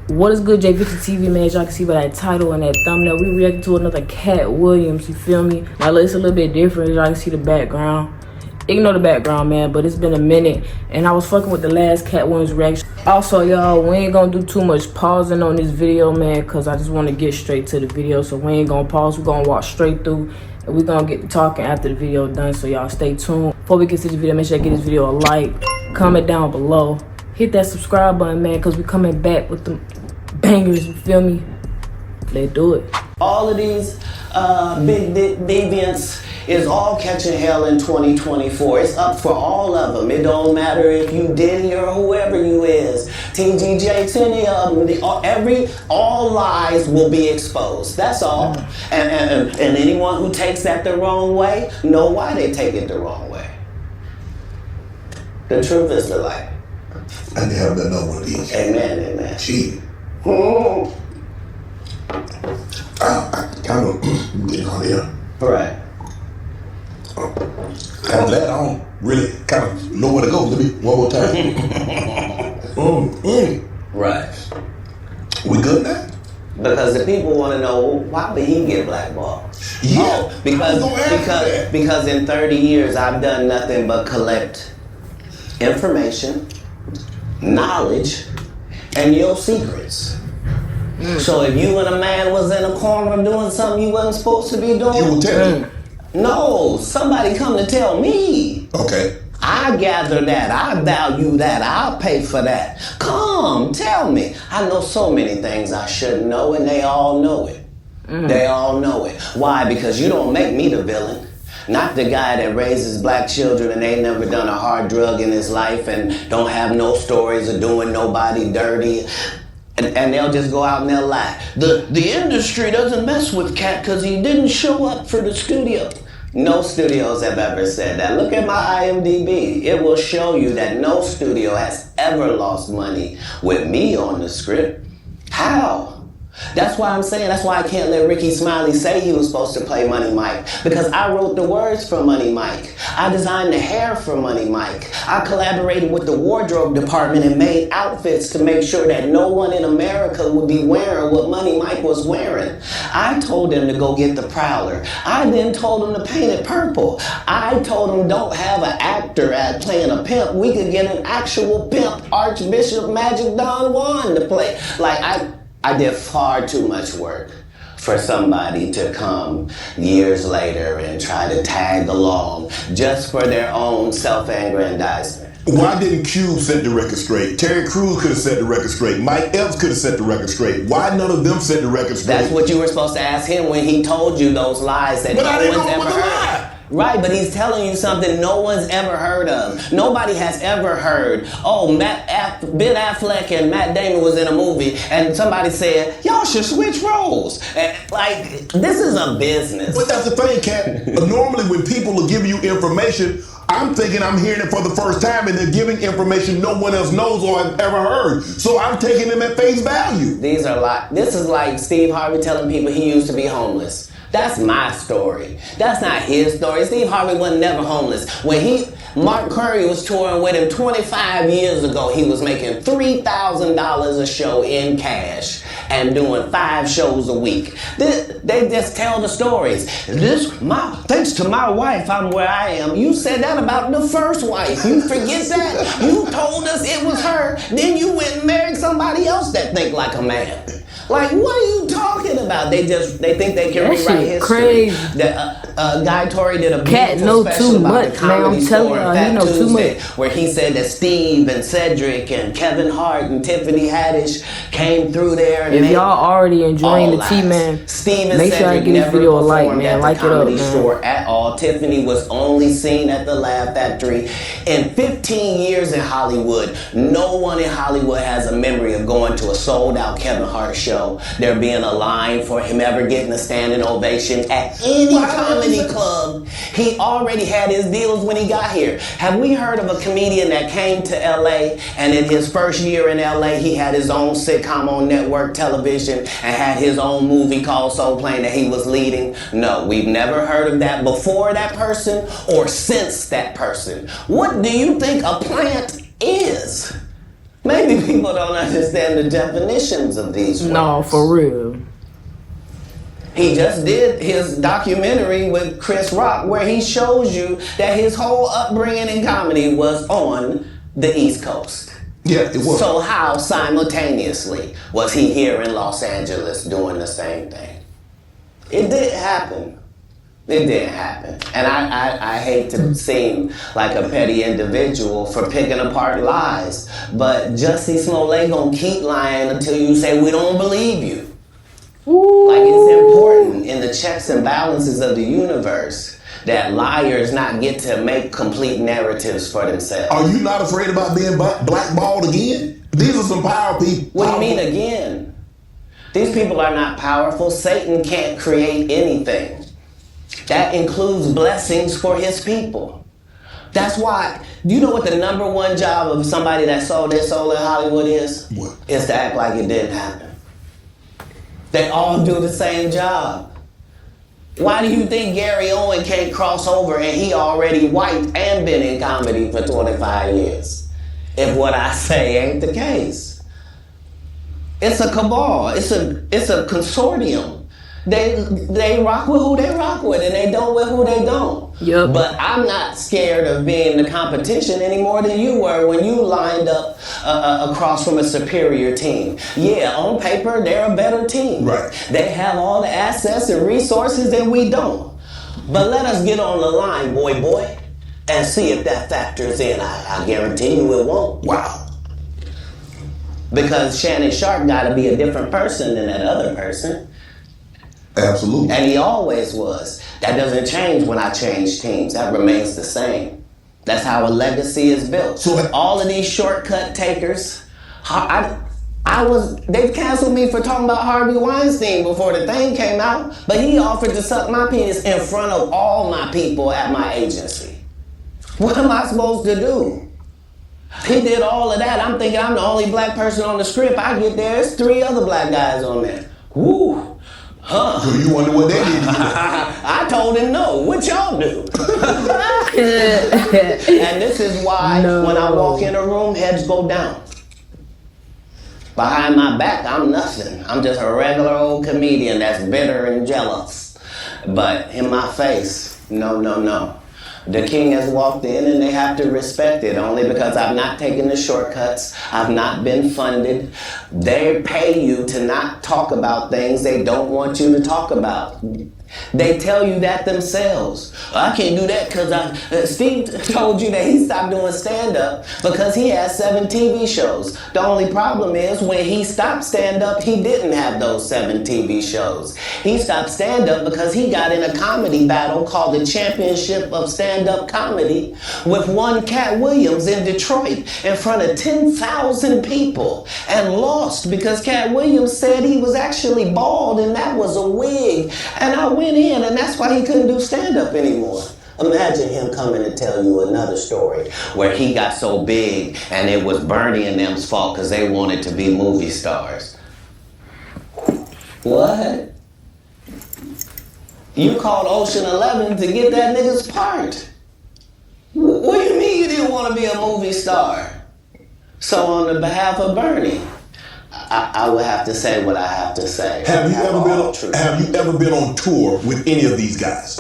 What is good, J50 TV, man? As y'all can see by that title and that thumbnail, we reacted to another Katt Williams, you feel me? Now, it's a little bit different, as y'all can see the background. Ignore the background, man, but it's been a minute, and I was fucking with the last Katt Williams reaction. Also, y'all, we ain't gonna do too much pausing on this video, man, because I just want to get straight to the video, so we ain't gonna pause. We're gonna walk straight through, and we're gonna get to talking after the video done, so y'all stay tuned. Before we get to the video, make sure you give this video a like, comment down below, hit that subscribe button, man, because we coming back with the bangers, you feel me? Let's do it. All of these big deviants is all catching hell in 2024. It's up for all of them. It don't matter if you Diddy or whoever you is. TGJ, any of them. All lies will be exposed. That's all. And anyone who takes that the wrong way, know why they take it the wrong way. The truth is the light. And they have that know what it is. Amen, amen. Cheating. I kind of getting on here. Right. I'm glad I don't really kind of know where to go. Let me one more time. Right. We good now? Because the people want to know, why did he get blackballed? Yeah. Oh, because in 30 years I've done nothing but collect information, knowledge, and your secrets. So if you and a man was in a corner doing something you wasn't supposed to be doing, You will tell me. No, somebody come to tell me. Okay. I gather that, I value that, I'll pay for that. Come, tell me. I know so many things I shouldn't know, and they all know it. They all know it. Why? Because you don't make me the villain. Not the guy that raises black children and ain't never done a hard drug in his life and don't have no stories of doing nobody dirty. And they'll just go out and they'll lie. The industry doesn't mess with Katt because he didn't show up for the studio. No studios have ever said that. Look at my IMDb. It will show you that no studio has ever lost money with me on the script. How? That's why I'm saying, that's why I can't let Ricky Smiley say he was supposed to play Money Mike. Because I wrote the words for Money Mike. I designed the hair for Money Mike. I collaborated with the wardrobe department and made outfits to make sure that no one in America would be wearing what Money Mike was wearing. I told him to go get the Prowler. I then told him to paint it purple. I told him don't have an actor at playing a pimp. We could get an actual pimp, Archbishop Magic Don Juan, to play. Like, I did far too much work for somebody to come years later and try to tag along just for their own self-aggrandizement. Why didn't Cube set the record straight? Terry Crews could have set the record straight. Mike Epps could have set the record straight. Why none of them set the record straight? That's what you were supposed to ask him when he told you those lies that no one's ever heard. Right, but he's telling you something no one's ever heard of. Nobody has ever heard, oh, Ben Affleck and Matt Damon was in a movie and somebody said, y'all should switch roles. And, like, this is a business. But that's the thing, Katt. Normally when people are giving you information, I'm thinking I'm hearing it for the first time and they're giving information no one else knows or has ever heard. So I'm taking them at face value. These are like, this is like Steve Harvey telling people he used to be homeless. That's my story. That's not his story. Steve Harvey was never homeless. When Mark Curry was touring with him 25 years ago, he was making $3,000 a show in cash and doing 5 shows a week. They just tell the stories. Thanks to my wife, I'm where I am. You said that about the first wife. You forget that? You told us it was her. Then you went and married somebody else that think like a man. Like, what are you talking about? They think they can rewrite history. Crazy. Guy Torrey did a Katt beautiful know special too about much, the Comedy Store and Fat he know too Tuesday, much. where he said that Steve and Cedric and Kevin Hart and Tiffany Haddish came through there. And if y'all already enjoying the tea, man, Steve and make sure I Cedric give this never video a like, performed man. at Like the it up, Comedy man. Store at all. Tiffany was only seen at the Laugh Factory. In 15 years in Hollywood, no one in Hollywood has a memory of going to a sold-out Kevin Hart show, there being a line for him ever getting a standing ovation at any comedy club. He already had his deals when he got here. Have we heard of a comedian that came to LA and in his first year in LA he had his own sitcom on network television and had his own movie called Soul Plane that he was leading? No, we've never heard of that before that person or since that person. What do you think a plant is? Maybe people don't understand the definitions of these words. No, for real. He just did his documentary with Chris Rock where he shows you that his whole upbringing in comedy was on the East Coast. Yeah, it was. So how simultaneously was he here in Los Angeles doing the same thing? It didn't happen. It didn't happen. And I hate to seem like a petty individual for picking apart lies, but Jussie Smollett gonna keep lying until you say we don't believe you. Ooh. Like, it's important in the checks and balances of the universe that liars not get to make complete narratives for themselves. Are you not afraid about being blackballed again? These are some power people. What do you mean again? These people are not powerful. Satan can't create anything. That includes blessings for his people. That's why, do you know what the number one job of somebody that sold their soul in Hollywood is? What? Is to act like it didn't happen. They all do the same job. Why do you think Gary Owen can't cross over and he already white and been in comedy for 25 years? If what I say ain't the case. It's a cabal. It's a consortium. They rock with who they rock with and they don't with who they don't. Yep. But I'm not scared of being the competition any more than you were when you lined up across from a superior team. Yeah, on paper, they're a better team. Right. They have all the assets and resources that we don't. But let us get on the line, boy, and see if that factors in. I guarantee you it won't. Wow. Because Shannon Sharp got to be a different person than that other person. Absolutely. And he always was. That doesn't change when I change teams. That remains the same. That's how a legacy is built. So all of these shortcut takers, they've canceled me for talking about Harvey Weinstein before the thing came out, but he offered to suck my penis in front of all my people at my agency. What am I supposed to do? He did all of that. I'm thinking I'm the only black person on the script. I get there, there's 3 other black guys on there. Woo! Huh. So you wonder what they did to you? I told him no. What y'all do? And this is why when I walk in a room, heads go down. Behind my back, I'm nothing. I'm just a regular old comedian that's bitter and jealous. But in my face, no. The king has walked in and they have to respect it only because I've not taken the shortcuts. I've not been funded. They pay you to not talk about things they don't want you to talk about. They tell you that themselves. I can't do that because Steve told you that he stopped doing stand-up because he has 7 TV shows. The only problem is when he stopped stand-up, he didn't have those 7 TV shows. He stopped stand-up because he got in a comedy battle called the Championship of Stand-Up Comedy with one Katt Williams in Detroit in front of 10,000 people and lost because Katt Williams said he was actually bald and that was a wig. And I went in and that's why he couldn't do stand-up anymore. Imagine him coming to tell you another story where he got so big and it was Bernie and them's fault because they wanted to be movie stars. What? You called Ocean 11 to get that nigga's part. What do you mean you didn't want to be a movie star? So on the behalf of Bernie, I would have to say what I have to say. Have you ever been on tour with any of these guys?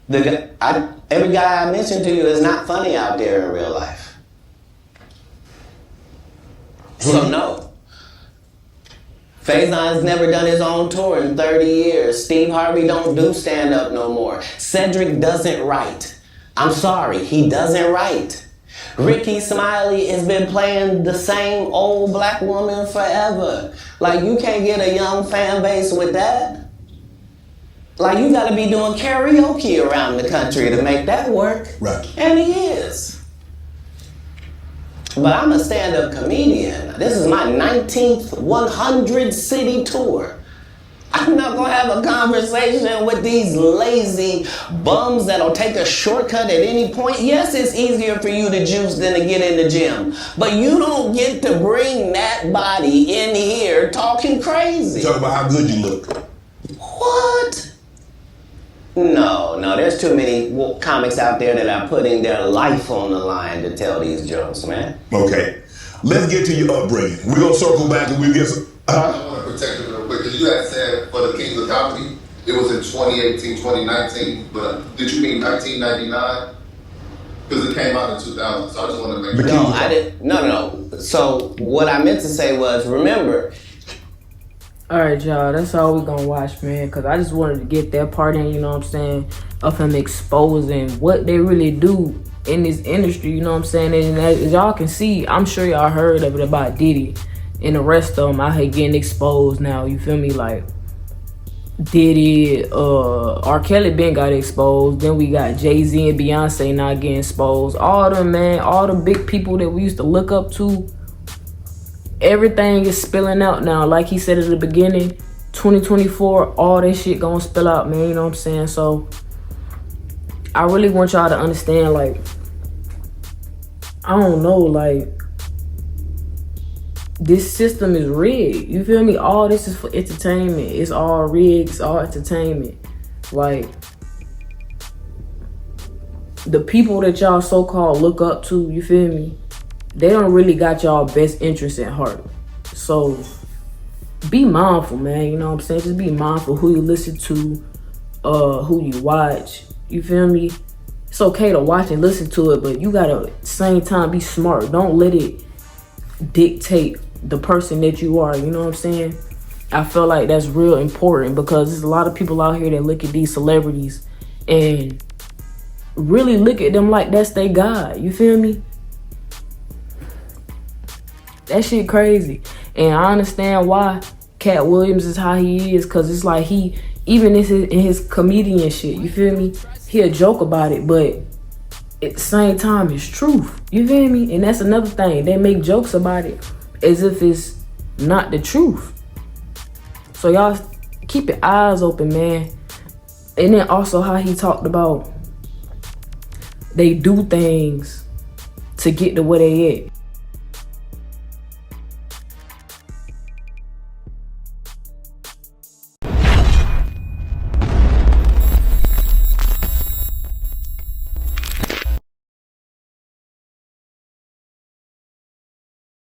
Every guy I mentioned to you is not funny out there in real life. So no. Faison's never done his own tour in 30 years. Steve Harvey don't do stand-up no more. Cedric doesn't write. I'm sorry, he doesn't write. Ricky Smiley has been playing the same old black woman forever. Like, you can't get a young fan base with that. Like, you gotta be doing karaoke around the country to make that work. Right. And he is. But I'm a stand-up comedian. This is my 19th 100-city tour. I'm not gonna have a conversation with these lazy bums that'll take a shortcut at any point. Yes, it's easier for you to juice than to get in the gym. But you don't get to bring that body in here talking crazy. Talk about how good you look. What? No, there's too many comics out there that are putting their life on the line to tell these jokes, man. Okay. Let's get to your upbringing. We're gonna circle back and we get some. I want to protect it real quick because you had said for the Kings of Comedy, it was in 2018, 2019, but did you mean 1999? Because it came out in 2000, so I just want to make sure. No, I didn't. No. So what I meant to say was, remember. All right, y'all, that's all we gonna watch, man, because I just wanted to get that part in, you know what I'm saying, of him exposing what they really do in this industry, you know what I'm saying. And as y'all can see, I'm sure y'all heard of it about Diddy and the rest of them out here getting exposed now, you feel me? Like Diddy, R. Kelly been got exposed. Then we got Jay-Z and Beyonce not getting exposed. All them, man, all the big people that we used to look up to, everything is spilling out now. Like he said at the beginning, 2024, all that shit gonna spill out, man, you know what I'm saying? So I really want y'all to understand, like, I don't know, like, this system is rigged. You feel me? All this is for entertainment. It's all rigged. It's all entertainment. Like, the people that y'all so-called look up to, you feel me? They don't really got y'all best interest at heart. So, be mindful, man. You know what I'm saying? Just be mindful who you listen to, who you watch. You feel me? It's okay to watch and listen to it, but you gotta, at the same time, be smart. Don't let it dictate the person that you are, you know what I'm saying? I feel like that's real important because there's a lot of people out here that look at these celebrities and really look at them like that's their God, you feel me? That shit crazy. And I understand why Katt Williams is how he is, because it's like he, even in his comedian shit, you feel me? He'll joke about it, but at the same time, it's truth. You feel me? And that's another thing. They make jokes about it as if it's not the truth. So y'all keep your eyes open, man. And then also how he talked about they do things to get to where they at.